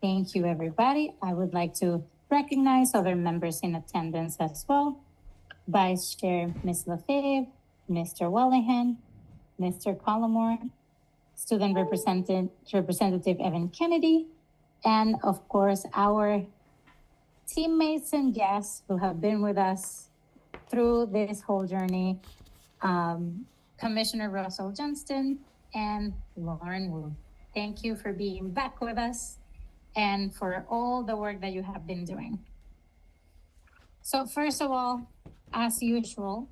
Thank you, everybody. I would like to recognize other members in attendance as well. Vice Chair Ms. Lefebvre, Mr. Wallingham, Mr. Collymore, Student Representative Evan Kennedy, and of course, our teammates and guests who have been with us through this whole journey, Commissioner Russell Johnston and Lauren Wu. Thank you for being back with us and for all the work that you have been doing. So first of all, as usual,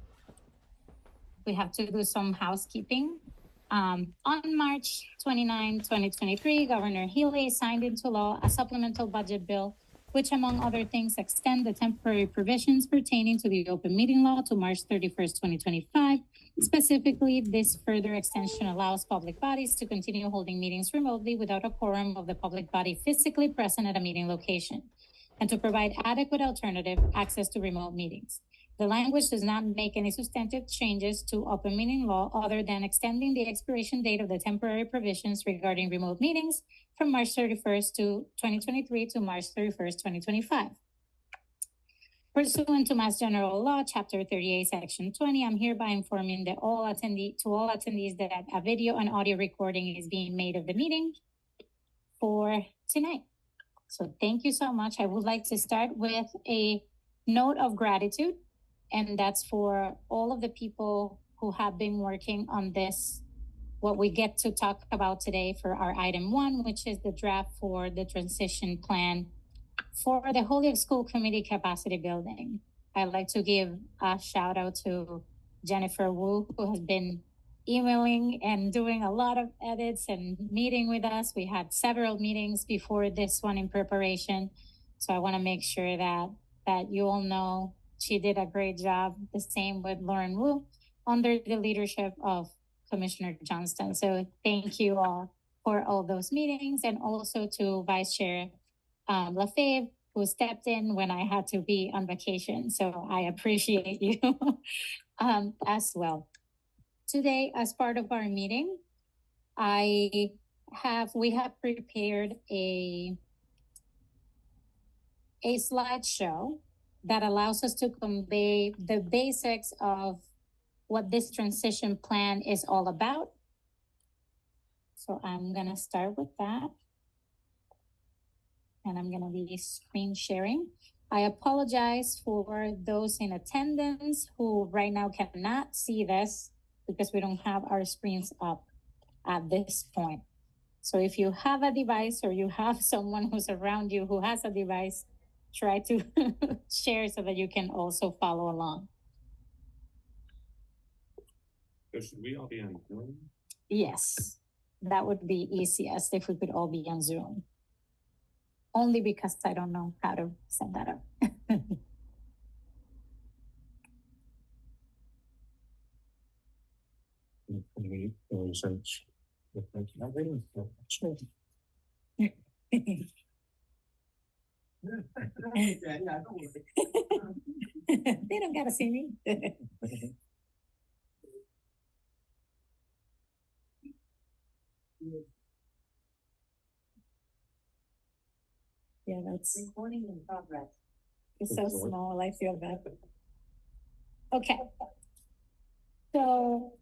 we have to do some housekeeping. On March 29, 2023, Governor Healy signed into law a supplemental budget bill, which among other things extend the temporary provisions pertaining to the open meeting law to March 31st, 2025. Specifically, this further extension allows public bodies to continue holding meetings remotely without a quorum of the public body physically present at a meeting location, and to provide adequate alternative access to remote meetings. The language does not make any substantive changes to open meeting law other than extending the expiration date of the temporary provisions regarding remote meetings from March 31st to 2023 to March 31st, 2025. Pursuant to Mass General Law, Chapter 38, Section 20, I'm hereby informing that all attendees that a video and audio recording is being made of the meeting for tonight. So thank you so much. I would like to start with a note of gratitude, and that's for all of the people who have been working on this, what we get to talk about today for our item 1, which is the draft for the transition plan for the Holyoke School Committee capacity building. I'd like to give a shout out to Jennifer Wu, who has been emailing and doing a lot of edits and meeting with us. We had several meetings before this one in preparation. So I want to make sure that you all know she did a great job. The same with Lauren Wu under the leadership of Commissioner Johnston. So thank you all for all those meetings, and also to Vice Chair Lefebvre, who stepped in when I had to be on vacation. So I appreciate you as well. Today, as part of our meeting, we have prepared a slideshow that allows us to convey the basics of what this transition plan is all about. So I'm gonna start with that. And I'm gonna be screen sharing. I apologize for those in attendance who right now cannot see this because we don't have our screens up at this point. So if you have a device or you have someone who's around you who has a device, try to share so that you can also follow along. So should we all be on Zoom? Yes, that would be easiest if we could all be on Zoom. Only because I don't know how to set that up. Research. Sure. They don't gotta see me. Yeah, that's recording in progress. It's so small, I feel bad. Okay. So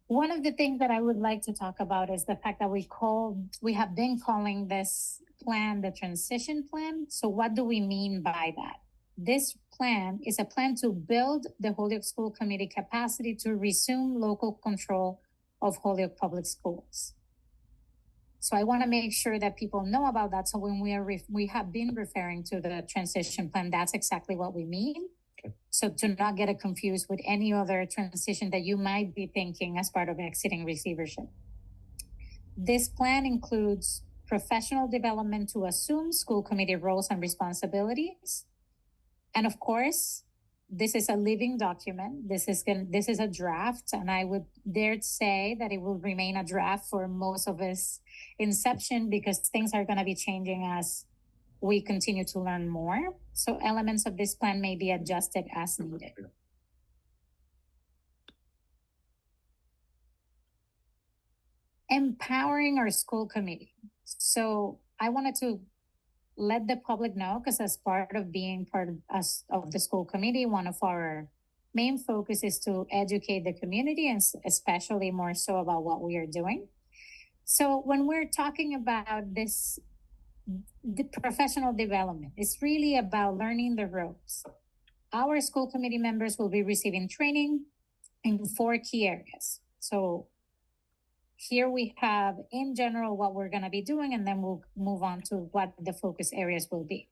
one of the things that I would like to talk about is the fact that we have been calling this plan the transition plan. So what do we mean by that? This plan is a plan to build the Holyoke School Committee capacity to resume local control of Holyoke Public Schools. So I want to make sure that people know about that. So when we have been referring to the transition plan, that's exactly what we mean. Okay. So to not get it confused with any other transition that you might be thinking as part of exiting receivership. This plan includes professional development to assume school committee roles and responsibilities. And of course, this is a living document. This is a draft, and I would dare say that it will remain a draft for most of its inception because things are going to be changing as we continue to learn more. So elements of this plan may be adjusted as needed. Empowering our school committee. So I wanted to let the public know, because as part of being part of us of the school committee, one of our main focus is to educate the community, and especially more so about what we are doing. So when we're talking about this, the professional development, it's really about learning the ropes. Our school committee members will be receiving training in 4 key areas. So here we have in general what we're going to be doing, and then we'll move on to what the focus areas will be.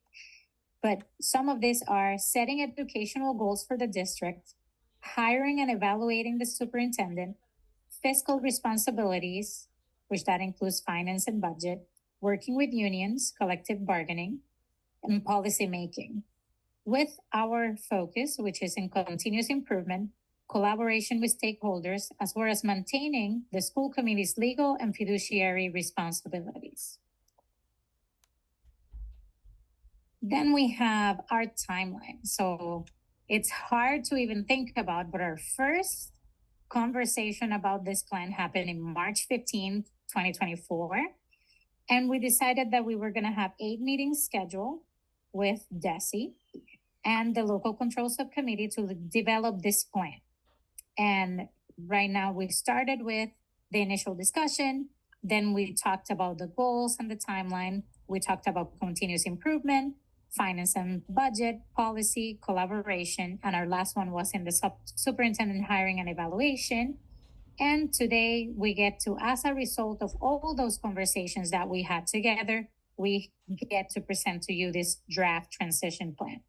But some of these are setting educational goals for the district, hiring and evaluating the superintendent, fiscal responsibilities, which that includes finance and budget, working with unions, collective bargaining, and policy making, with our focus, which is in continuous improvement, collaboration with stakeholders, as well as maintaining the school committee's legal and fiduciary responsibilities. Then we have our timeline. So it's hard to even think about, but our first conversation about this plan happened in March 15th, 2024. And we decided that we were going to have 8 meetings scheduled with DESE and the local control subcommittee to develop this plan. And right now we started with the initial discussion. Then we talked about the goals and the timeline. We talked about continuous improvement, finance and budget, policy, collaboration. And our last one was in the superintendent hiring and evaluation. And today we get to, as a result of all those conversations that we had together, we get to present to you this draft transition plan.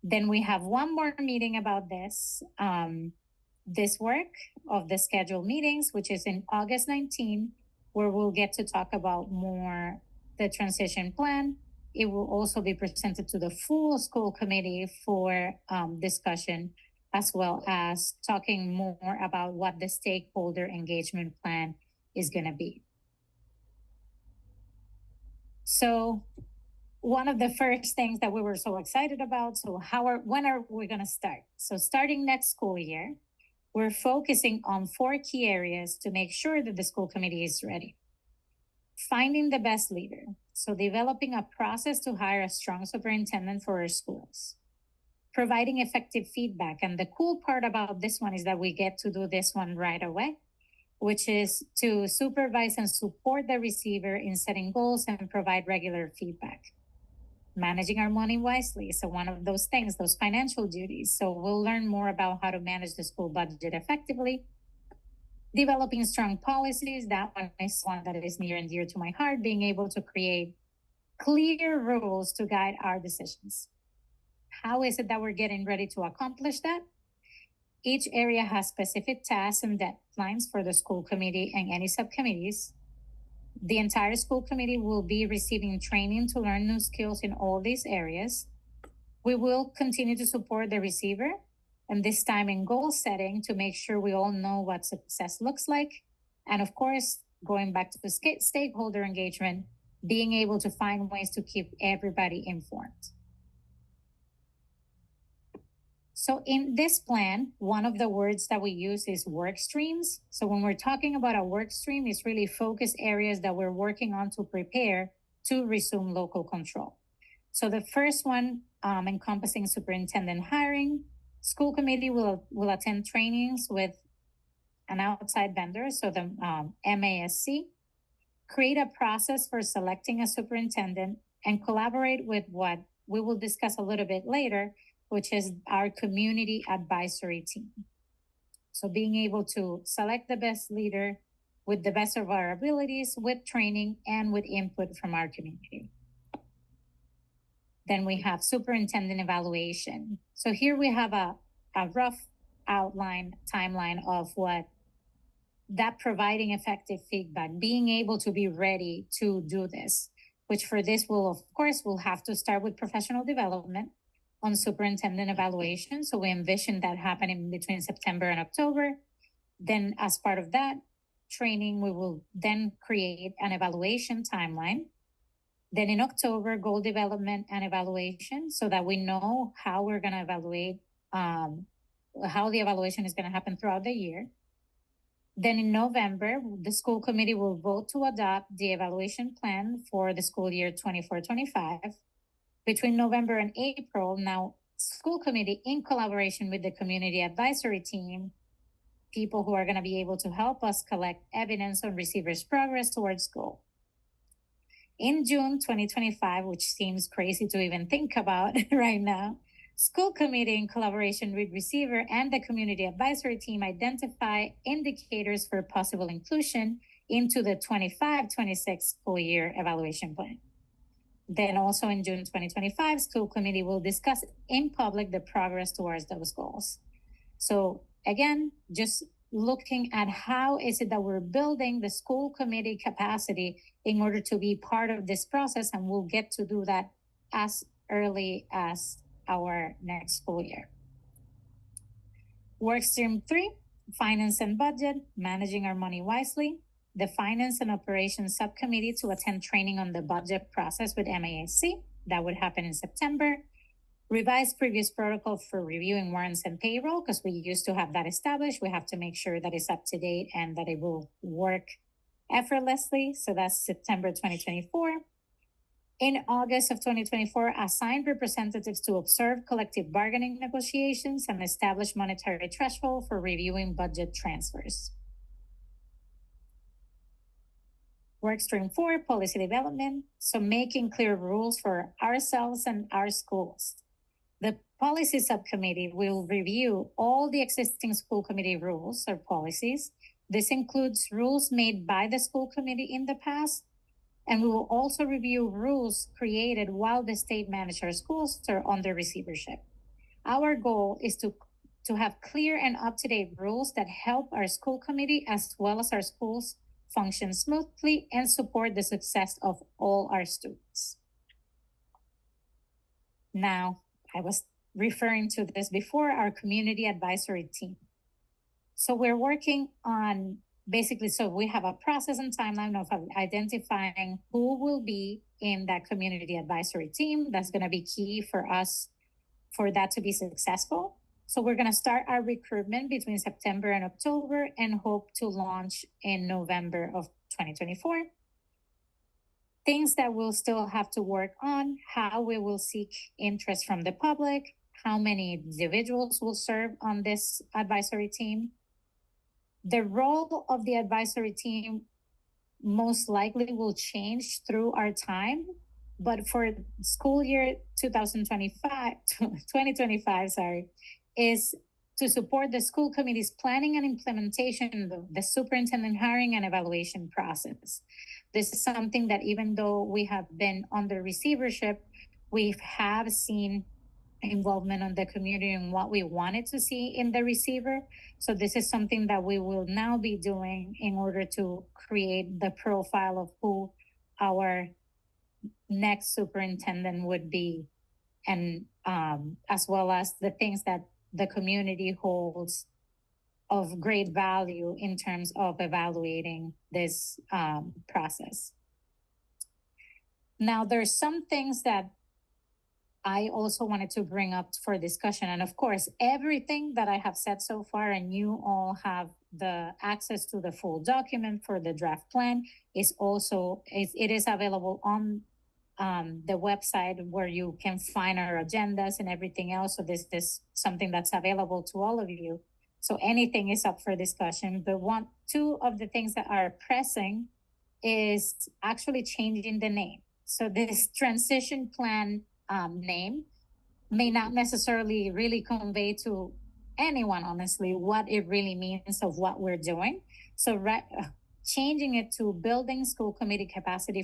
Then we have one more meeting about this work of the scheduled meetings, which is in August 19, where we'll get to talk about more the transition plan. It will also be presented to the full school committee for discussion, as well as talking more about what the stakeholder engagement plan is going to be. So one of the first things that we were so excited about, so when are we going to start? So starting next school year, we're focusing on 4 key areas to make sure that the school committee is ready. Finding the best leader. So developing a process to hire a strong superintendent for our schools. Providing effective feedback. And the cool part about this one is that we get to do this one right away, which is to supervise and support the receiver in setting goals and provide regular feedback. Managing our money wisely. So one of those things, those financial duties. So we'll learn more about how to manage the school budget effectively. Developing strong policies. That one is one that is near and dear to my heart, being able to create clear rules to guide our decisions. How is it that we're getting ready to accomplish that? Each area has specific tasks and deadlines for the school committee and any subcommittees. The entire school committee will be receiving training to learn new skills in all these areas. We will continue to support the receiver, and this time in goal setting to make sure we all know what success looks like. And of course, going back to the stakeholder engagement, being able to find ways to keep everybody informed. So in this plan, one of the words that we use is work streams. So when we're talking about a work stream, it's really focus areas that we're working on to prepare to resume local control. So the first one, encompassing superintendent hiring. School committee will attend trainings with an outside vendor, so the MASC. Create a process for selecting a superintendent and collaborate with what we will discuss a little bit later, which is our community advisory team. So being able to select the best leader with the best of our abilities, with training and with input from our community. Then we have superintendent evaluation. So here we have a rough outline, timeline of what that providing effective feedback, being able to be ready to do this, which for this will, of course, we'll have to start with professional development on superintendent evaluation. So we envision that happening between September and October. Then as part of that training, we will then create an evaluation timeline. Then in October, goal development and evaluation, so that we know how we're going to evaluate, how the evaluation is going to happen throughout the year. Then in November, the school committee will vote to adopt the evaluation plan for the school year 24-25. Between November and April, now school committee, in collaboration with the community advisory team, people who are going to be able to help us collect evidence on receivers' progress towards goal. In June 2025, which seems crazy to even think about right now, school committee, in collaboration with receiver and the community advisory team, identify indicators for possible inclusion into the 25-26 school year evaluation plan. Then also in June 2025, school committee will discuss in public the progress towards those goals. So again, just looking at how is it that we're building the school committee capacity in order to be part of this process, and we'll get to do that as early as our next school year. Work stream 3, finance and budget, managing our money wisely. The finance and operations subcommittee to attend training on the budget process with MASC. That would happen in September. Revise previous protocol for reviewing warrants and payroll, because we used to have that established. We have to make sure that it's up to date and that it will work effortlessly. So that's September 2024. In August of 2024, assign representatives to observe collective bargaining negotiations and establish monetary threshold for reviewing budget transfers. Work stream 4, policy development. So making clear rules for ourselves and our schools. The policy subcommittee will review all the existing school committee rules or policies. This includes rules made by the school committee in the past, and we will also review rules created while the state managed our schools are under receivership. Our goal is to have clear and up-to-date rules that help our school committee as well as our schools function smoothly and support the success of all our students. Now, I was referring to this before, our community advisory team. So we're working on basically, so we have a process and timeline of identifying who will be in that community advisory team. That's going to be key for us for that to be successful. So we're going to start our recruitment between September and October and hope to launch in November of 2024. Things that we'll still have to work on, how we will seek interest from the public, how many individuals will serve on this advisory team. The role of the advisory team most likely will change through our time, but for school year 2025, is to support the school committee's planning and implementation of the superintendent hiring and evaluation process. This is something that even though we have been under receivership, we have seen involvement on the community and what we wanted to see in the receiver. So this is something that we will now be doing in order to create the profile of who our next superintendent would be, and as well as the things that the community holds of great value in terms of evaluating this process. Now, there's some things that I also wanted to bring up for discussion. And of course, everything that I have said so far, and you all have the access to the full document for the draft plan, is also, it is available on the website where you can find our agendas and everything else. So this is something that's available to all of you. So anything is up for discussion. But two of the things that are pressing is actually changing the name. So this transition plan name may not necessarily really convey to anyone, honestly, what it really means of what we're doing. So changing it to building school committee capacity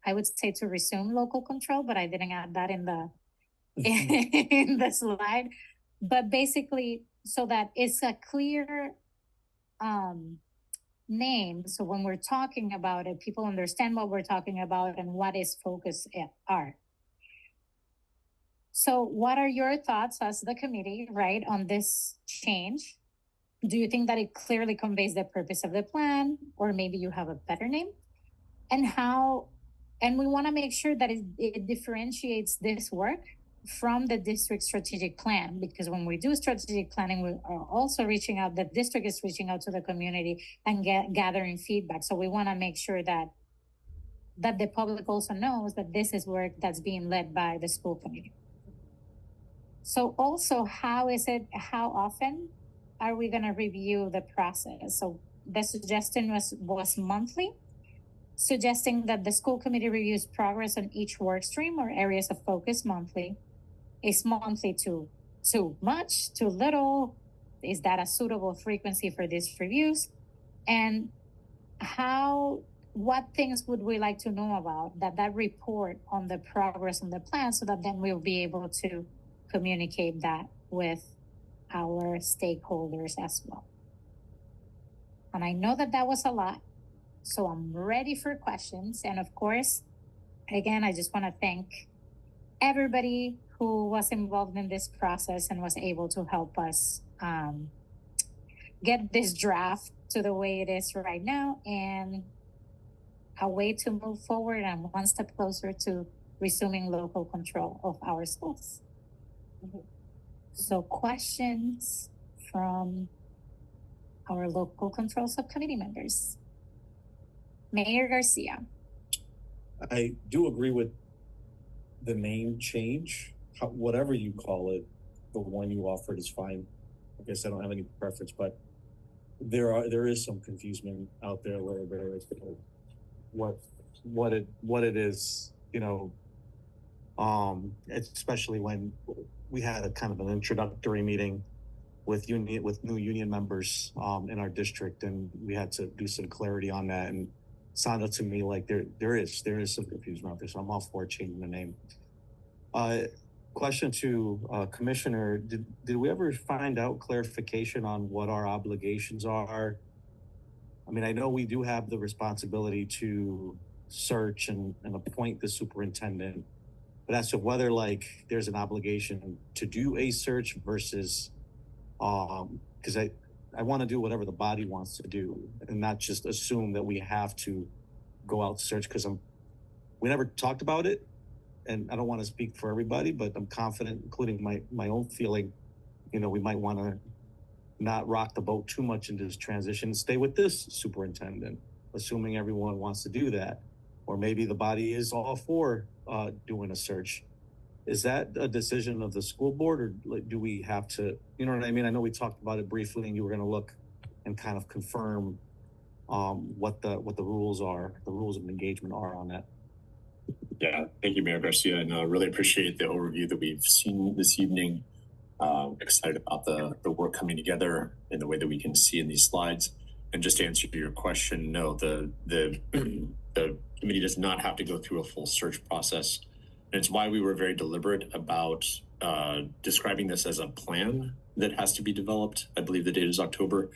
I would say to resume local control, but I didn't add that in the in the slide. But basically, so that it's a clear name. So when we're talking about it, people understand what we're talking about and what its focus are. So what are your thoughts as the committee, right, on this change? Do you think that it clearly conveys the purpose of the plan, or maybe you have a better name? And we want to make sure that it differentiates this work from the district strategic plan, because when we do strategic planning, we are also reaching out, the district is reaching out to the community and gathering feedback. So we want to make sure that the public also knows that this is work that's being led by the school committee. So also, how often are we going to review the process? So the suggestion was monthly, suggesting that the school committee reviews progress on each work stream or areas of focus monthly. Is monthly too much, too little? Is that a suitable frequency for these reviews? And what things would we like to know about that report on the progress on the plan, so that then we'll be able to communicate that with our stakeholders as well. And I know that was a lot, so I'm ready for questions. And of course, again, I just want to thank everybody who was involved in this process and was able to help us get this draft to the way it is right now, and a way to move forward and one step closer to resuming local control of our schools. So questions from our local control subcommittee members. Mayor Garcia. I do agree with the name change. Whatever you call it, the one you offered is fine. I guess I don't have any preference, but there is some confusion out there where there is what it is, especially when we had a kind of an introductory meeting with new union members in our district, and we had to do some clarity on that, and sounded to me like there is some confusion out there, so I'm all for changing the name. Question to Commissioner, did we ever find out clarification on what our obligations are? I mean, I know we do have the responsibility to search and appoint the superintendent, but as to whether there's an obligation to do a search versus, because I want to do whatever the body wants to do and not just assume that we have to go out to search, because we never talked about it. And I don't want to speak for everybody, but I'm confident, including my own feeling, we might want to not rock the boat too much in this transition and stay with this superintendent, assuming everyone wants to do that. Or maybe the body is all for doing a search. Is that a decision of the school board, or do we have to, you know what I mean? I know we talked about it briefly, and you were going to look and kind of confirm what the rules are, the rules of engagement are on that. Yeah, thank you, Mayor Garcia, and I really appreciate the overview that we've seen this evening. Excited about the work coming together in the way that we can see in these slides. And just to answer your question, no, the committee does not have to go through a full search process. And it's why we were very deliberate about describing this as a plan that has to be developed. I believe the date is October.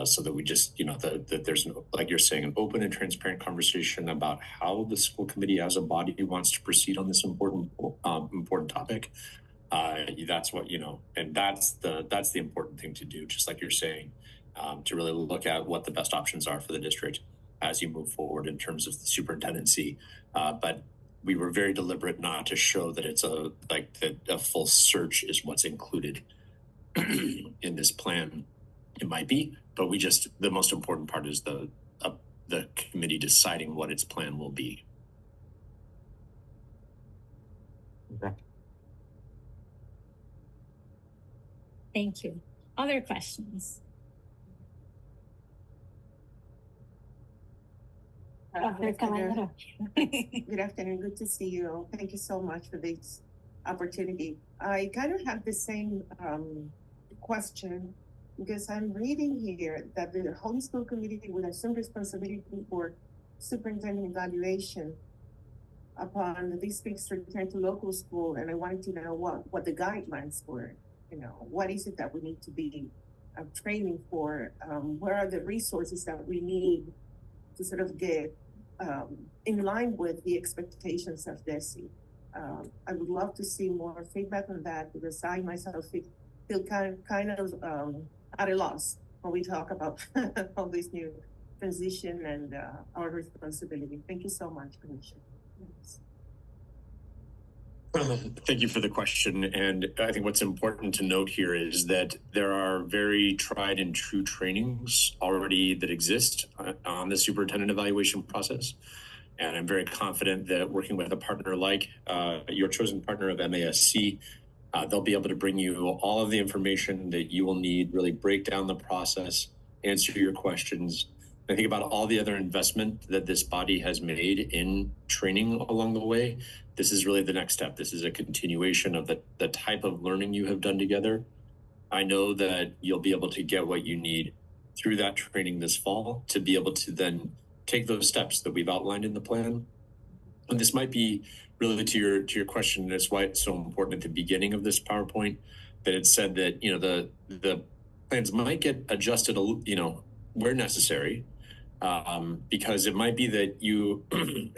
So that we just, that there's, like you're saying, an open and transparent conversation about how the school committee as a body wants to proceed on this important topic. That's what, and that's the important thing to do, just like you're saying, to really look at what the best options are for the district as you move forward in terms of the superintendency. But we were very deliberate not to show that it's that a full search is what's included in this plan. It might be, but the most important part is the committee deciding what its plan will be. Okay. Thank you. Other questions? Good afternoon. Good to see you. Thank you so much for this opportunity. I kind of have the same question, because I'm reading here that the Holy School Committee will assume responsibility for superintendent evaluation upon the district's return to local school. And I wanted to know what the guidelines were. What is it that we need to be training for? What are the resources that we need to sort of get in line with the expectations of DESI? I would love to see more feedback on that, because I myself feel kind of at a loss when we talk about all this new transition and our responsibility. Thank you so much, Commissioner. Thank you for the question. And I think what's important to note here is that there are very tried and true trainings already that exist on the superintendent evaluation process. And I'm very confident that working with a partner like your chosen partner of MASC, they'll be able to bring you all of the information that you will need, really break down the process, answer your questions. I think about all the other investment that this body has made in training along the way. This is really the next step. This is a continuation of the type of learning you have done together. I know that you'll be able to get what you need through that training this fall to be able to then take those steps that we've outlined in the plan. And this might be really to your question. That's why it's so important at the beginning of this PowerPoint that it said that the plans might get adjusted where necessary, because it might be that you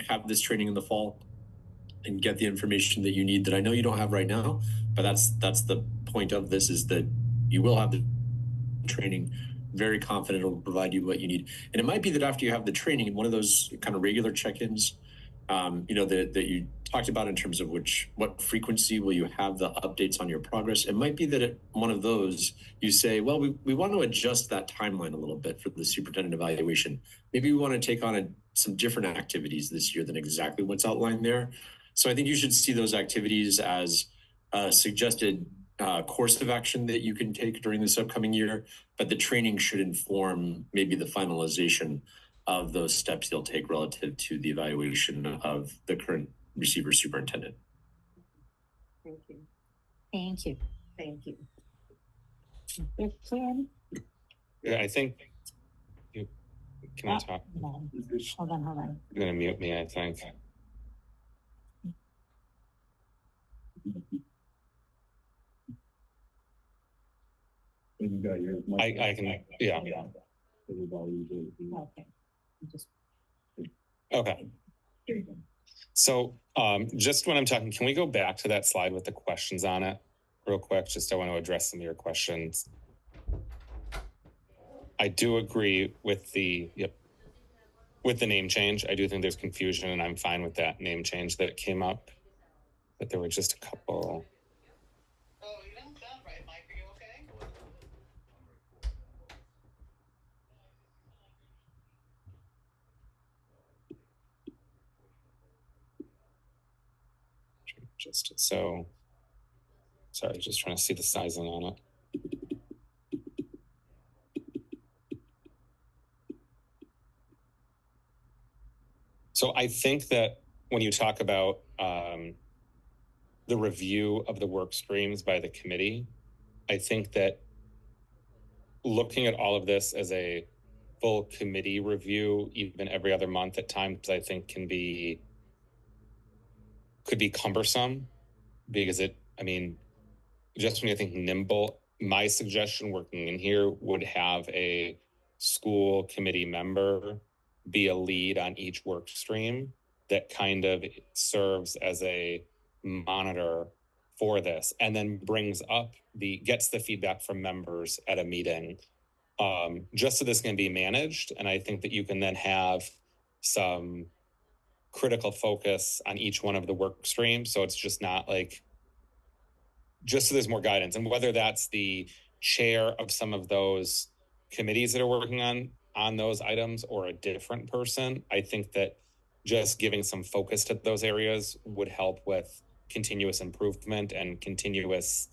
have this training in the fall and get the information that you need that I know you don't have right now, but that's the point of this, is that you will have the training. Very confident it'll provide you what you need. And it might be that after you have the training, one of those kind of regular check-ins, that you talked about in terms of what frequency will you have the updates on your progress. It might be that at one of those you say, well, we want to adjust that timeline a little bit for the superintendent evaluation. Maybe we want to take on some different activities this year than exactly what's outlined there. So I think you should see those activities as a suggested course of action that you can take during this upcoming year, but the training should inform maybe the finalization of those steps you'll take relative to the evaluation of the current receiver superintendent. Thank you. Thank you. Thank you. Yeah, I think can I talk? Hold on. You're gonna mute me, I think. I can, yeah. Okay. So just when I'm talking, can we go back to that slide with the questions on it real quick? Just I want to address some of your questions. I do agree with the name change. I do think there's confusion, and I'm fine with that name change that came up. But there were just a couple. Oh, you don't sound right, Mike. Are you okay? Just so sorry, just trying to see the sizing on it. So I think that when you talk about the review of the work streams by the committee, I think that looking at all of this as a full committee review, even every other month at times, I think could be cumbersome, because just when you think nimble, my suggestion working in here would have a school committee member be a lead on each work stream that kind of serves as a monitor for this, and then gets the feedback from members at a meeting, just so this can be managed. And I think that you can then have some critical focus on each one of the work streams. So it's just not just so there's more guidance, and whether that's the chair of some of those committees that are working on those items or a different person, I think that just giving some focus to those areas would help with continuous improvement and continuous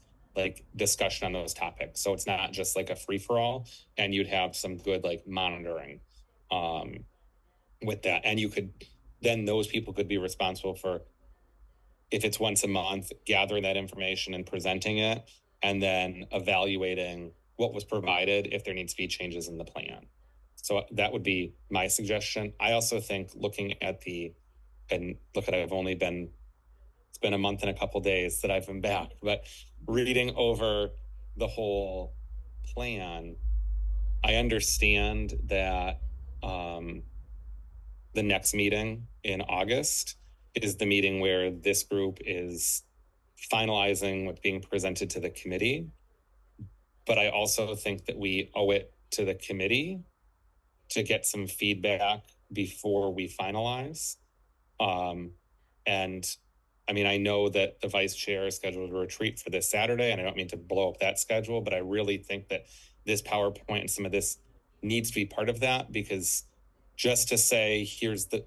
discussion on those topics. So it's not just a free-for-all, and you'd have some good monitoring with that. And then those people could be responsible for, if it's once a month, gathering that information and presenting it, and then evaluating what was provided if there needs to be changes in the plan. So that would be my suggestion. I also think it's been a month and a couple of days that I've been back, but reading over the whole plan, I understand that the next meeting in August is the meeting where this group is finalizing what's being presented to the committee. But I also think that we owe it to the committee to get some feedback before we finalize. And I mean, I know that the vice chair is scheduled a retreat for this Saturday, and I don't mean to blow up that schedule, but I really think that this PowerPoint and some of this needs to be part of that, because just to say, here's the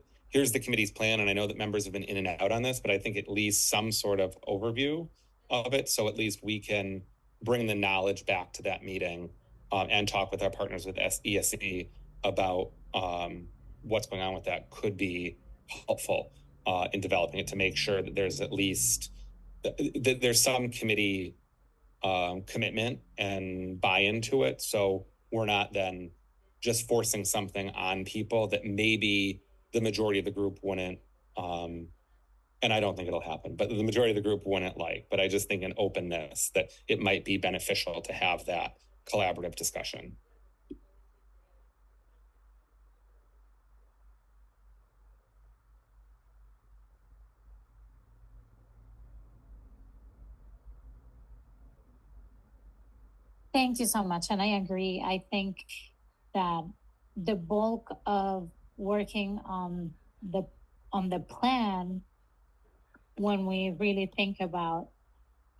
committee's plan, and I know that members have been in and out on this, but I think at least some sort of overview of it, so at least we can bring the knowledge back to that meeting, and talk with our partners with ESE about what's going on with that could be helpful in developing it, to make sure that there's at least that there's some committee commitment and buy-in to it, so we're not then just forcing something on people that maybe the majority of the group wouldn't, and I don't think it'll happen, but the majority of the group wouldn't like. But I just think an openness that it might be beneficial to have that collaborative discussion. Thank you so much, and I agree. I think that the bulk of working on the plan, when we really think about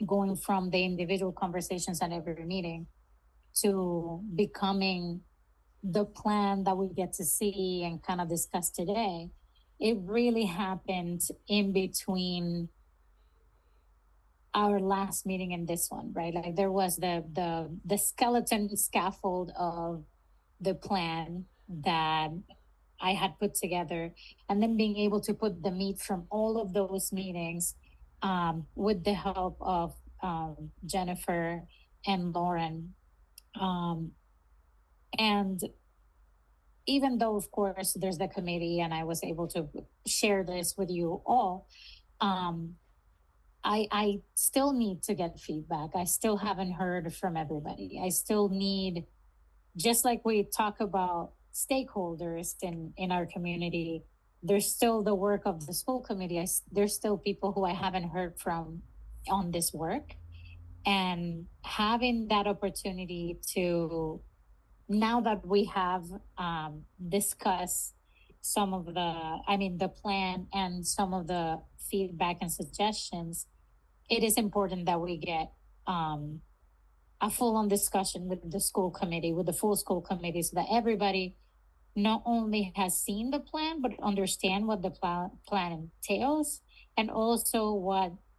going from the individual conversations at every meeting to becoming the plan that we get to see and kind of discuss today, it really happened in between our last meeting and this one, right? Like there was the skeleton scaffold of the plan that I had put together, and then being able to put the meat from all of those meetings, with the help of Jennifer and Lauren. And even though, of course, there's the committee and I was able to share this with you all, I still need to get feedback. I still haven't heard from everybody. I still need, just like we talk about stakeholders in our community, there's still the work of the school committee. There's still people who I haven't heard from on this work. And having that opportunity to, now that we have discussed some of the plan and some of the feedback and suggestions, it is important that we get a full-on discussion with the school committee, with the full school committee, so that everybody not only has seen the plan, but understand what the plan entails, and also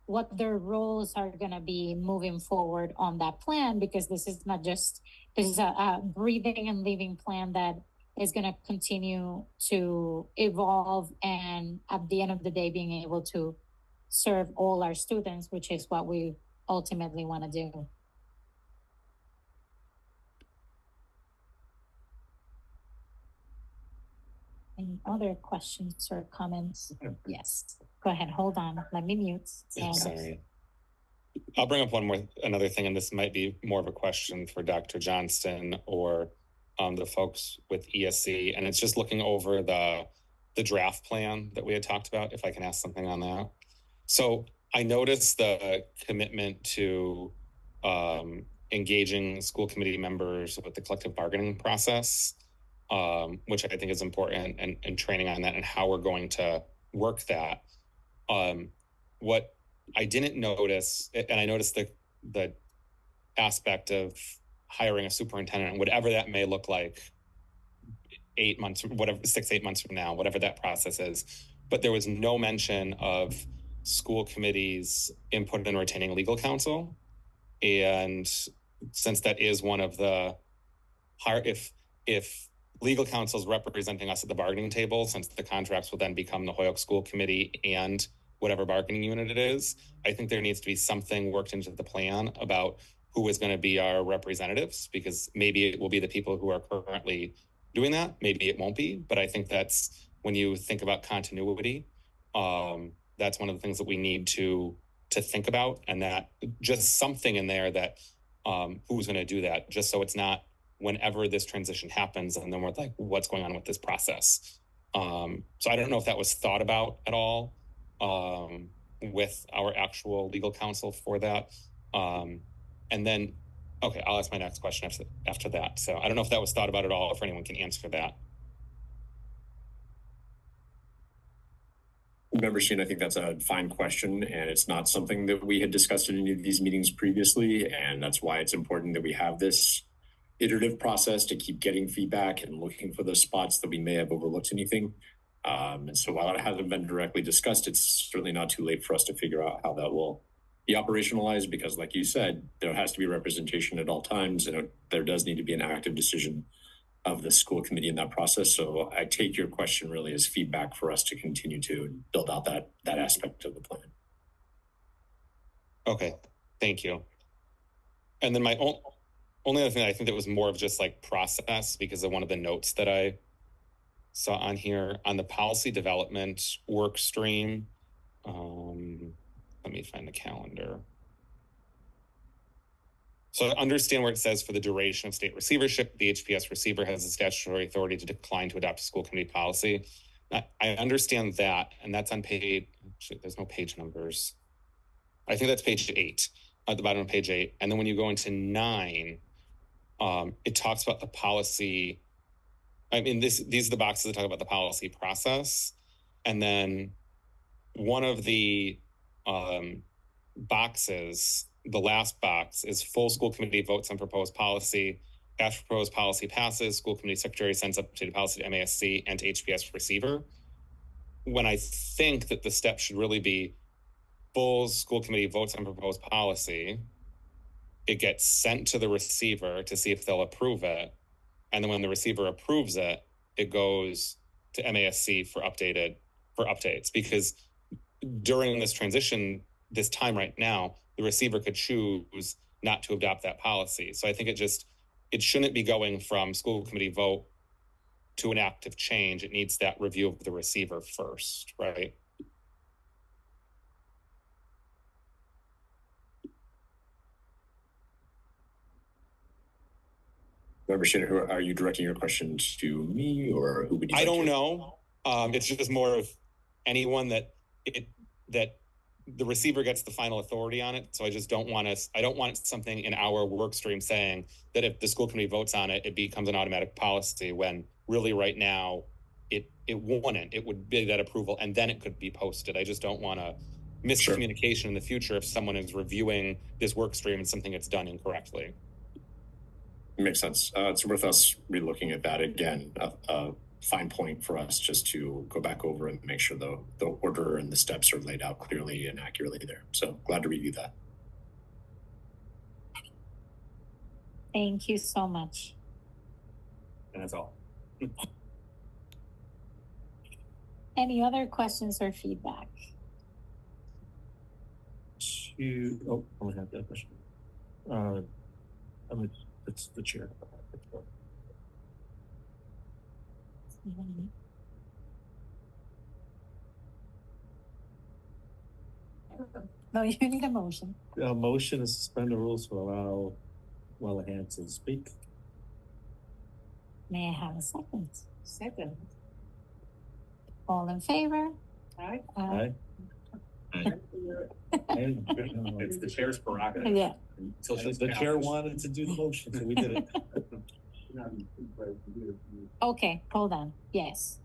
what their roles are going to be moving forward on that plan, because this is a breathing and living plan that is going to continue to evolve, and at the end of the day, being able to serve all our students, which is what we ultimately want to do. Any other questions or comments? Yes, go ahead, hold on, let me mute. Sorry. I'll bring up another thing, and this might be more of a question for Dr. Johnston or the folks with ESE, and it's just looking over the draft plan that we had talked about, if I can ask something on that. So I noticed the commitment to engaging school committee members with the collective bargaining process, which I think is important, and training on that and how we're going to work that. What I didn't notice, and I noticed the aspect of hiring a superintendent, whatever that may look like 8 months, whatever, 6-8 months from now, whatever that process is, but there was no mention of school committees input in retaining legal counsel. And since that is one of the if legal counsel is representing us at the bargaining table, since the contracts will then become the Holyoke School Committee and whatever bargaining unit it is, I think there needs to be something worked into the plan about who is going to be our representatives, because maybe it will be the people who are currently doing that, maybe it won't be, but I think that's, when you think about continuity, that's one of the things that we need to think about, and that just something in there that who's going to do that, just so it's not whenever this transition happens and then we're like, what's going on with this process? So I don't know if that was thought about at all with our actual legal counsel for that. And then, okay, I'll ask my next question after that. So I don't know if that was thought about at all, if anyone can answer that. Member Sheen, I think that's a fine question, and it's not something that we had discussed in any of these meetings previously, and that's why it's important that we have this iterative process to keep getting feedback and looking for those spots that we may have overlooked anything. And so while it hasn't been directly discussed, it's certainly not too late for us to figure out how that will be operationalized, because like you said, there has to be representation at all times, and there does need to be an active decision of the school committee in that process. So I take your question really as feedback for us to continue to build out that aspect of the plan. Okay, thank you. And then my only other thing I think that was more of just like process, because of one of the notes that I saw on here on the policy development work stream. Let me find the calendar. So I understand where it says for the duration of state receivership, the HPS receiver has the statutory authority to decline to adopt a school committee policy. I understand that, and that's on page, actually, there's no page numbers. I think that's page 8, at the bottom of page 8. And then when you go into 9, it talks about the policy. I mean, these are the boxes that talk about the policy process. And then one of the boxes, the last box, is full school committee votes on proposed policy. After proposed policy passes, school committee secretary sends updated policy to MASC and to HPS receiver. When I think that the step should really be full school committee votes on proposed policy, it gets sent to the receiver to see if they'll approve it. And then when the receiver approves it, it goes to MASC for updates, because during this transition, this time right now, the receiver could choose not to adopt that policy. So I think it shouldn't be going from school committee vote to an active change. It needs that review of the receiver first, right? Member Shinner, are you directing your questions to me, or who would you? I don't know. It's just more of anyone that the receiver gets the final authority on it. So I just don't want something in our work stream saying that if the school committee votes on it, it becomes an automatic policy, when really right now it wouldn't. It would be that approval and then it could be posted. I just don't want to miscommunication in the future if someone is reviewing this work stream and something gets done incorrectly. Makes sense. It's worth us relooking at that again. Fine point for us just to go back over and make sure the order and the steps are laid out clearly and accurately there. So glad to review that. Thank you so much. And that's all. Any other questions or feedback? I only have that question. It's the chair. No, you need a motion. A motion to suspend the rules to allow Wellahan to speak. May I have a second? Second. All in favor? Aye. Aye. It's the chair's prerogative. Yeah. So the chair wanted to do the motion, so we did it. Okay, hold on. Yes.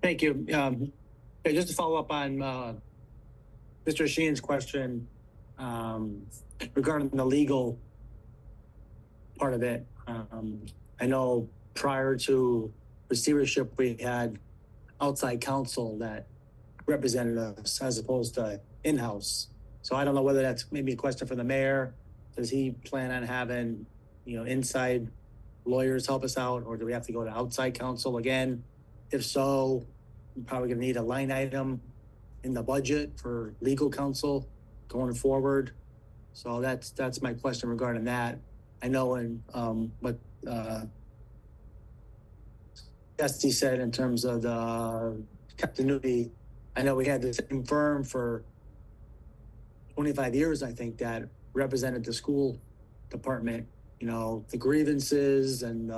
Thank you. Just to follow up on Mr. Sheen's question regarding the legal part of it. I know prior to receivership, we had outside counsel that represented us as opposed to in-house. So I don't know whether that's maybe a question for the mayor. Does he plan on having, inside lawyers help us out, or do we have to go to outside counsel again? If so, we're probably gonna need a line item in the budget for legal counsel going forward. So that's my question regarding that. I know what Esty said in terms of the continuity. I know we had the same firm for 25 years, I think, that represented the school department, the grievances and,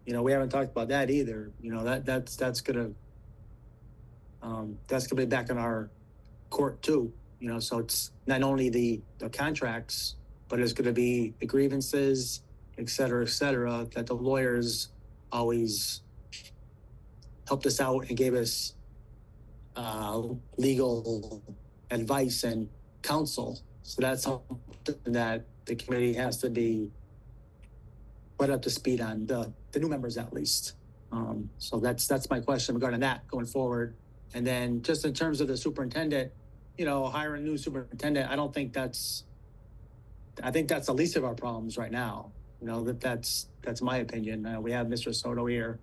we haven't talked about that either. That's gonna be back in our court too, You know, so it's not only the contracts, but it's going to be the grievances, et cetera, that the lawyers always helped us out and gave us legal advice and counsel. So that's something that the committee has to be put up to speed on, the new members at least. So that's my question regarding that going forward. And then just in terms of the superintendent, you know, hiring a new superintendent, I think that's the least of our problems right now. You know, that's my opinion. We have Mr. Soto here,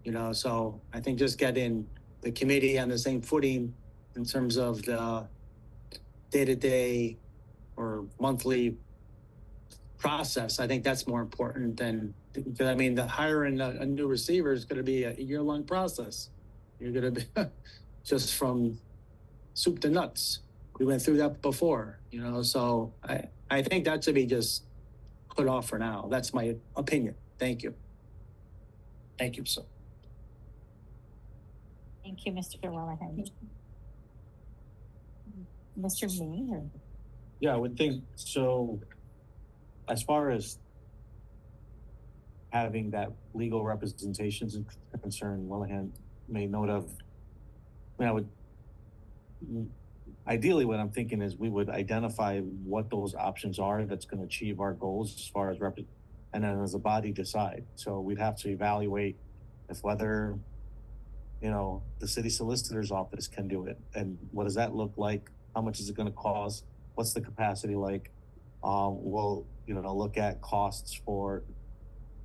you know, so I think just getting the committee on the same footing in terms of the day-to-day or monthly process, I think that's more important than, because I mean, the hiring a new receiver is going to be a year-long process. You're going to be just from soup to nuts. We went through that before, you know, so I think that should be just put off for now. That's my opinion. Thank you. Thank you, sir. Thank you, Mr. Wallahan. Mr. Mayor. Yeah, I would think so. As far as having that legal representations and concern, Wallahan made note of, I would, ideally what I'm thinking is we would identify what those options are that's going to achieve our goals as far as and then as a body decide. So we'd have to evaluate if whether, you know, the city solicitor's office can do it, and what does that look like? How much is it going to cost? What's the capacity like? We'll, you know, look at costs for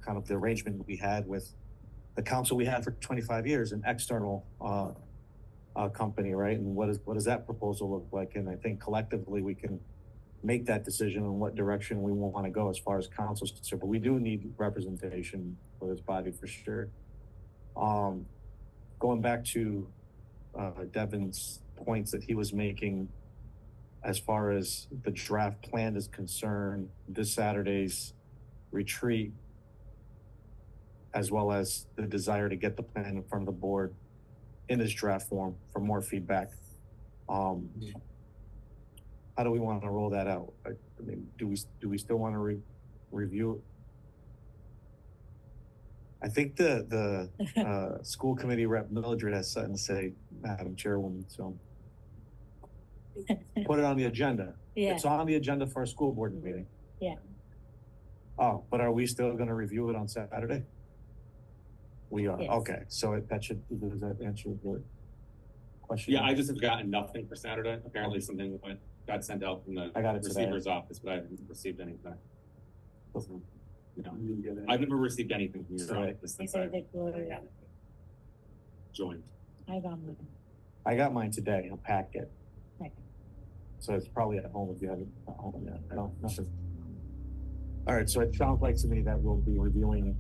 kind of the arrangement we had with the council we had for 25 years, an external company, right? And what does that proposal look like? And I think collectively we can make that decision on what direction we want to go as far as council's concerned. But we do need representation for this body for sure. Going back to Devin's points that he was making as far as the draft plan is concerned, this Saturday's retreat, as well as the desire to get the plan in front of the board in this draft form for more feedback. How do we want to roll that out? I mean, do we still want to review it? I think the school committee rep Mildred has something to say, Madam Chairwoman, so put it on the agenda. Yeah. It's on the agenda for our school board meeting. Yeah. Oh, but are we still going to review it on Saturday? We are. Yes. Okay, so does that answer your question? Yeah, I just have gotten nothing for Saturday. Apparently something got sent out from the I got it today. receiver's office, but I haven't received anything. Doesn't- I've never received anything from your Right. office These since are I the glory. joined. I got one. I got mine today, a packet. Right. So it's probably at home if you have it at home. Yeah, I don't, nothing. All right, so it sounds like to me that we'll be reviewing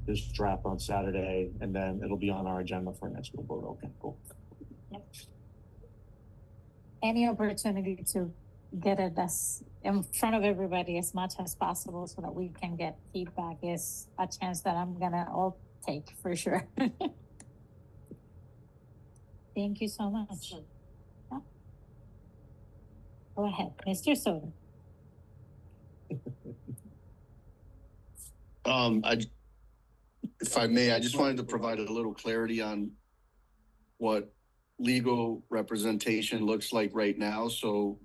this draft on Saturday, and then it'll be on our agenda for next school board. Okay, cool. Yep. Any opportunity to get it as in front of everybody as much as possible so that we can get feedback is a chance that I'm gonna all take for sure. Thank you so much. Yeah. Go ahead, Mr. Soto. If I may, I just wanted to provide a little clarity on what legal representation looks like right now. So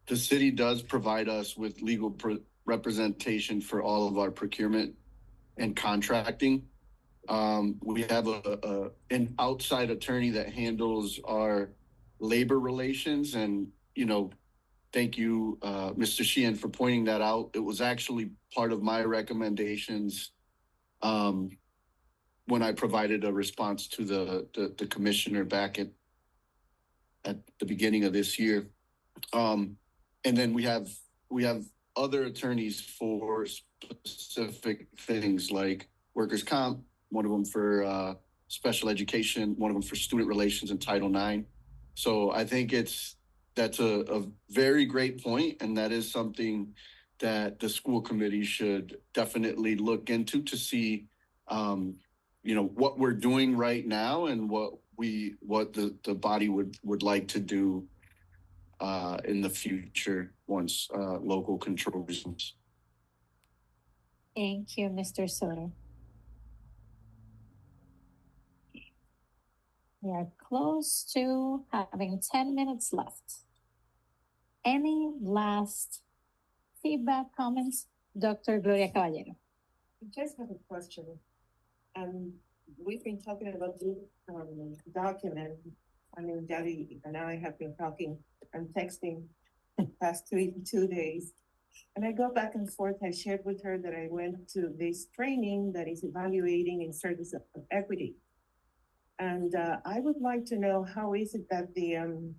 the city does provide us with legal representation for all of our procurement and contracting. We have an outside attorney that handles our labor relations, and, you know, thank you, Mr. Sheehan, for pointing that out. It was actually part of my recommendations when I provided a response to the commissioner back at the beginning of this year. And then we have other attorneys for specific things like workers' comp, one of them for special education, one of them for student relations and Title IX. So I think that's a very great point, and that is something that the school committee should definitely look into to see, you know, what we're doing right now and what the body would like to do in the future once local control resumes. Thank you, Mr. Soto. We are close to having 10 minutes left. Any last feedback, comments? Dr. Gloria Caballero. I just have a question. We've been talking about the document. I mean, Daddy and I have been talking and texting the past 2 days. And I go back and forth. I shared with her that I went to this training that is evaluating in service of equity. And I would like to know, how is it that the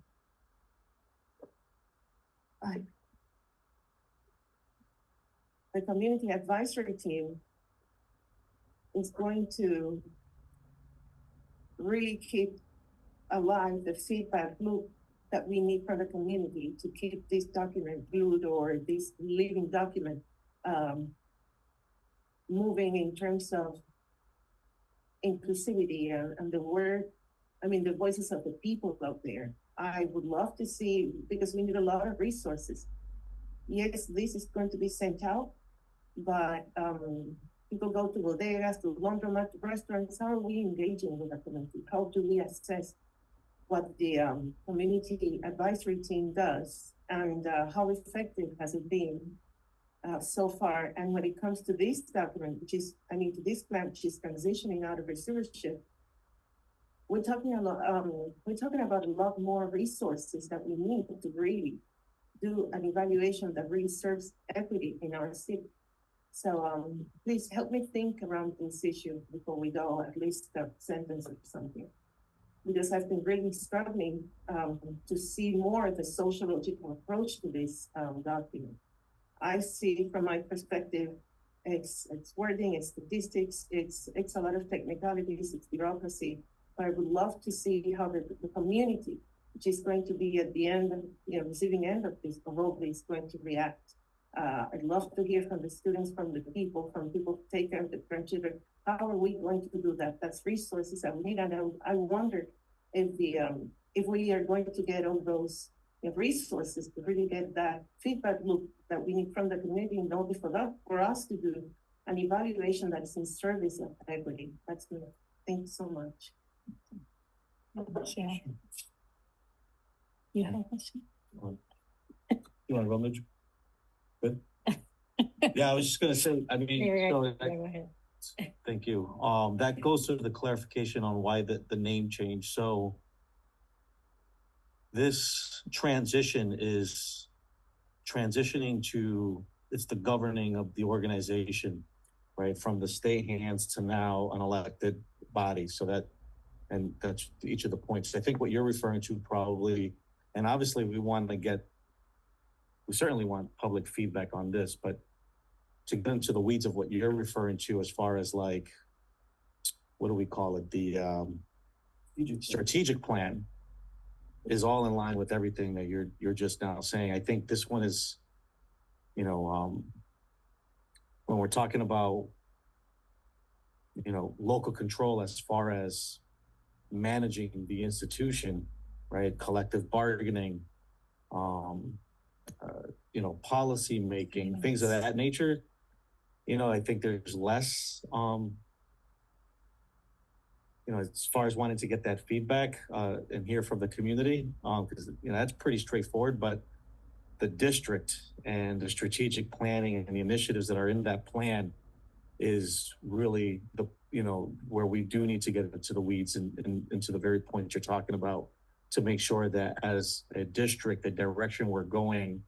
community advisory team is going to really keep alive the feedback loop that we need from the community to keep this document glued, or this living document moving in terms of inclusivity and the voices of the people out there. I would love to see, because we need a lot of resources. Yes, this is going to be sent out, but people go to bodegas, to laundromat, to restaurants. How are we engaging with the community? How do we assess what the community advisory team does, and how effective has it been so far? And when it comes to this document, to this plan, which is transitioning out of receivership, we're talking about a lot more resources that we need to really do an evaluation that really serves equity in our city. So please help me think around this issue before we go, at least a sentence or something. Because I've been really struggling to see more of the sociological approach to this document. I see from my perspective, it's wording, it's statistics, it's a lot of technicalities, it's bureaucracy. But I would love to see how the community, which is going to be at the end, receiving end of this, probably is going to react. I'd love to hear from the students, from people who take care of the grandchildren. How are we going to do that? That's resources that we need. And I wonder if we are going to get all those resources to really get that feedback loop that we need from the community in order for us to do an evaluation that is in service of equity. That's good. Thank you so much. Yeah. You have a question? You want to go, Mitch? Good. Yeah, I was just gonna say, I mean, Go ahead. thank you. That goes to the clarification on why the name change. So this transition is transitioning to, it's the governing of the organization, right? From the state hands to now an elected body. So that's each of the points. I think what you're referring to probably, and obviously we certainly want public feedback on this, but to get into the weeds of what you're referring to as far as like, what do we call it? The strategic plan is all in line with everything that you're just now saying. I think this one is, when we're talking about, local control as far as managing the institution, right? Collective bargaining, policy making, things of that nature. I think there's less, as far as wanting to get that feedback and hear from the community, because that's pretty straightforward. But the district and the strategic planning and the initiatives that are in that plan is really the where we do need to get into the weeds and into the very point you're talking about, to make sure that as a district, the direction we're going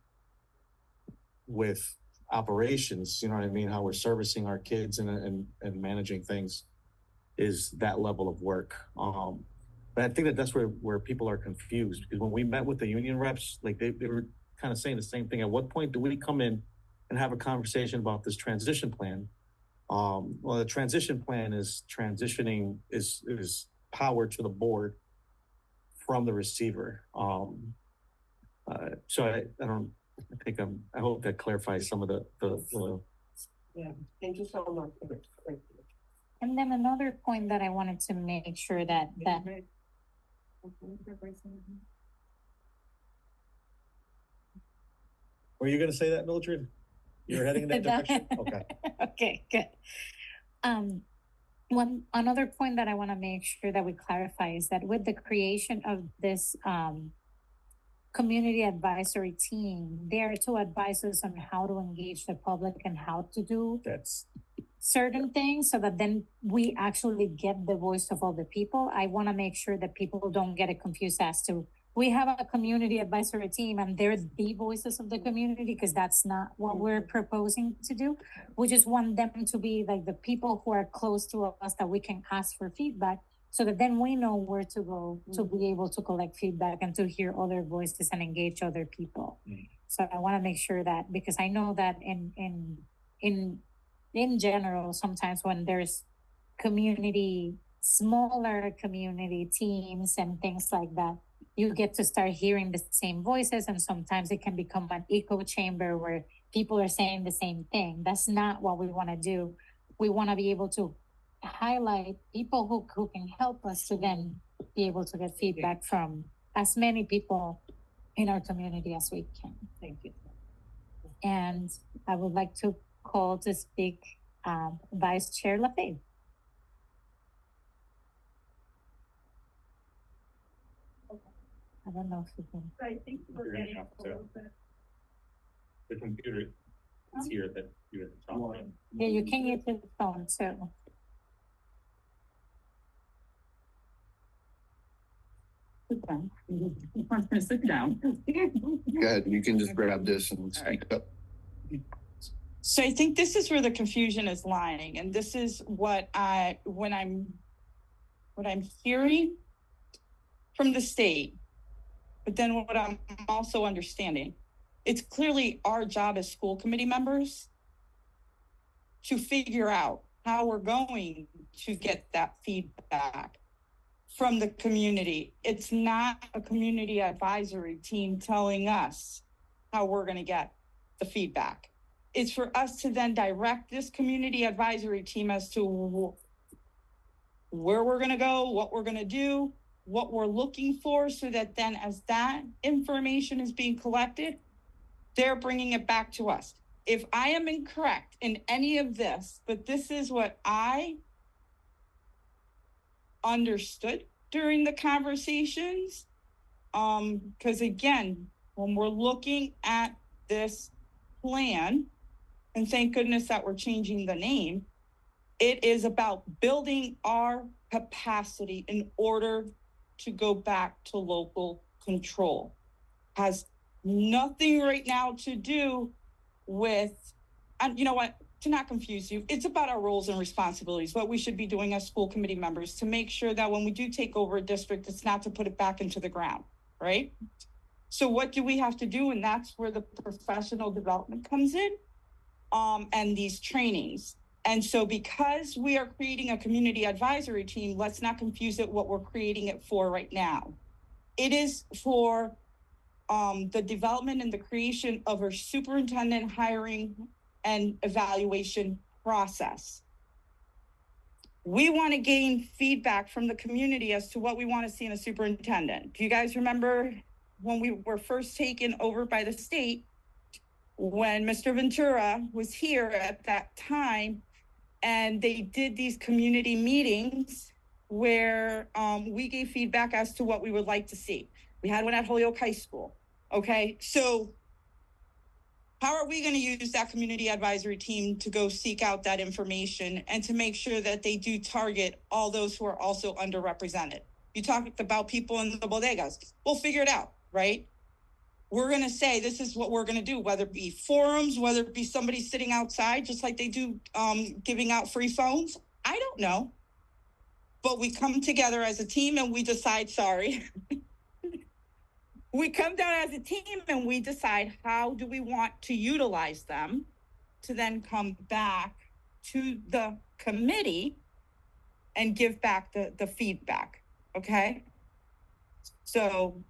with operations, you know what I mean, how we're servicing our kids and managing things, is that level of work. But I think that's where people are confused, because when we met with the union reps, like they were kind of saying the same thing. At what point do we come in and have a conversation about this transition plan? Well, the transition plan is transitioning is power to the board from the receiver. So I hope that clarifies some of the Yeah, thank you so much. Thank you. And then another point that I wanted to make sure that Were you gonna say that, Mildred? You're heading in that direction? Okay. Okay, good. Another point that I want to make sure that we clarify is that with the creation of this community advisory team, they are to advise us on how to engage the public and how to do That's, certain things so that then we actually get the voice of all the people. I want to make sure that people don't get it confused as to we have a community advisory team and they're the voices of the community, because that's not what we're proposing to do. We just want them to be like the people who are close to us that we can ask for feedback, so that then we know where to go to be able to collect feedback and to hear other voices and engage other people. So I want to make sure that, because I know that in general, sometimes when there's smaller community teams and things like that, you get to start hearing the same voices, and sometimes it can become an echo chamber where people are saying the same thing. That's not what we want to do. We want to be able to highlight people who can help us to then be able to get feedback from as many people in our community as we can. Thank you. And I would like to call to speak Vice Chair LaFave. I don't know if you can. I think we're You're gonna getting have a to- little bit. The computer is here that you have to talk about. Yeah, you can use your phone too. Sit down. I'm gonna sit down. Go ahead, you can just grab this and speak up. So I think this is where the confusion is lying, and this is what what I'm hearing from the state, but then what I'm also understanding. It's clearly our job as school committee members to figure out how we're going to get that feedback from the community. It's not a community advisory team telling us how we're going to get the feedback. It's for us to then direct this community advisory team as to where we're going to go, what we're going to do, what we're looking for, so that then as that information is being collected, they're bringing it back to us. If I am incorrect in any of this, but this is what I understood during the conversations, because again, when we're looking at this plan, and thank goodness that we're changing the name, it is about building our capacity in order to go back to local control. Has nothing right now to do with, and you know what, to not confuse you, it's about our roles and responsibilities, what we should be doing as school committee members to make sure that when we do take over a district, it's not to put it back into the ground, right? So what do we have to do? And that's where the professional development comes in, and these trainings. And so because we are creating a community advisory team, let's not confuse it what we're creating it for right now. It is for the development and the creation of our superintendent hiring and evaluation process. We want to gain feedback from the community as to what we want to see in a superintendent. Do you guys remember when we were first taken over by the state, when Mr. Ventura was here at that time, and they did these community meetings where we gave feedback as to what we would like to see. We had one at Holyoke High School. Okay, so how are we going to use that community advisory team to go seek out that information and to make sure that they do target all those who are also underrepresented? You talked about people in the bodegas. We'll figure it out, right? We're going to say, this is what we're going to do, whether it be forums, whether it be somebody sitting outside, just like they do giving out free phones. I don't know. But we come together as a team and we decide, we come down as a team and we decide how do we want to utilize them to then come back to the committee and give back the feedback, okay? So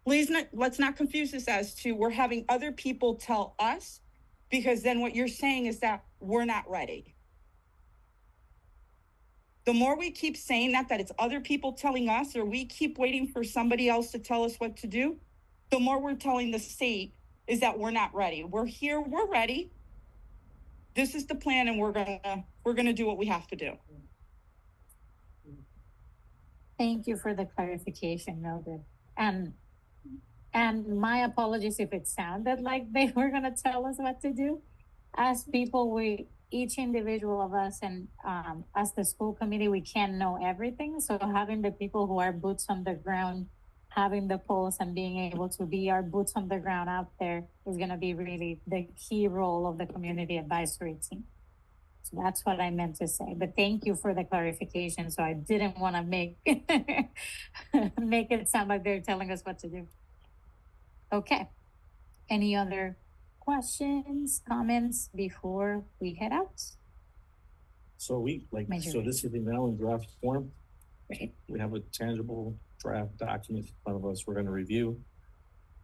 let's not confuse this as to we're having other people tell us, because then what you're saying is that we're not ready. The more we keep saying that it's other people telling us, or we keep waiting for somebody else to tell us what to do, the more we're telling the state is that we're not ready. We're here, we're ready. This is the plan and we're gonna do what we have to do. Thank you for the clarification, Mildred. And my apologies if it sounded like they were gonna tell us what to do. As people, each individual of us and as the school committee, we can't know everything. So having the people who are boots on the ground, having the polls and being able to be our boots on the ground out there is gonna be really the key role of the community advisory team. So that's what I meant to say, but thank you for the clarification. So I didn't want to make it sound like they're telling us what to do. Okay. Any other questions, comments before we head out? So so this is now in draft form. Right. We have a tangible draft document in front of us we're gonna review.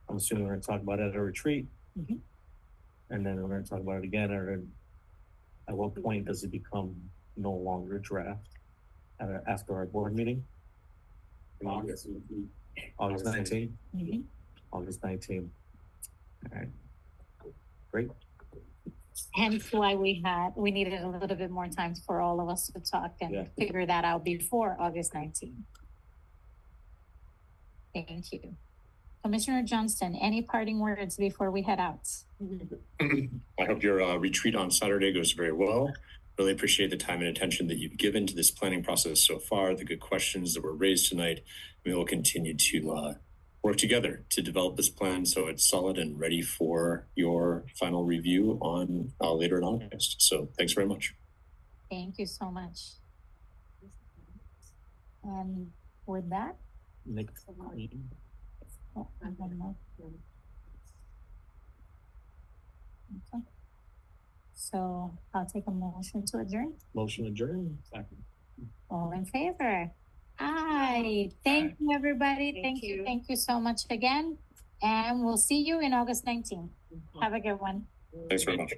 I'm assuming we're gonna talk about it at a retreat. Mhm. And then we're gonna talk about it again, at what point does it become no longer draft? After our board meeting? August 19th? Mhm. August 19th. All right. Great. Hence why we needed a little bit more time for all of us to talk and Yeah. figure that out before August 19th. Thank you. Commissioner Johnston, any parting words before we head out? I hope your retreat on Saturday goes very well. Really appreciate the time and attention that you've given to this planning process so far, the good questions that were raised tonight. We will continue to work together to develop this plan so it's solid and ready for your final review on later in August. So thanks very much. Thank you so much. And with that, Next meeting. oh, I don't know. Okay. So I'll take a motion to adjourn. Motion adjourned. Second. All in favor? Aye. Thank you, everybody. Thank you. Thank you so much again. And we'll see you in August 19th. Have a good one. Thanks very much.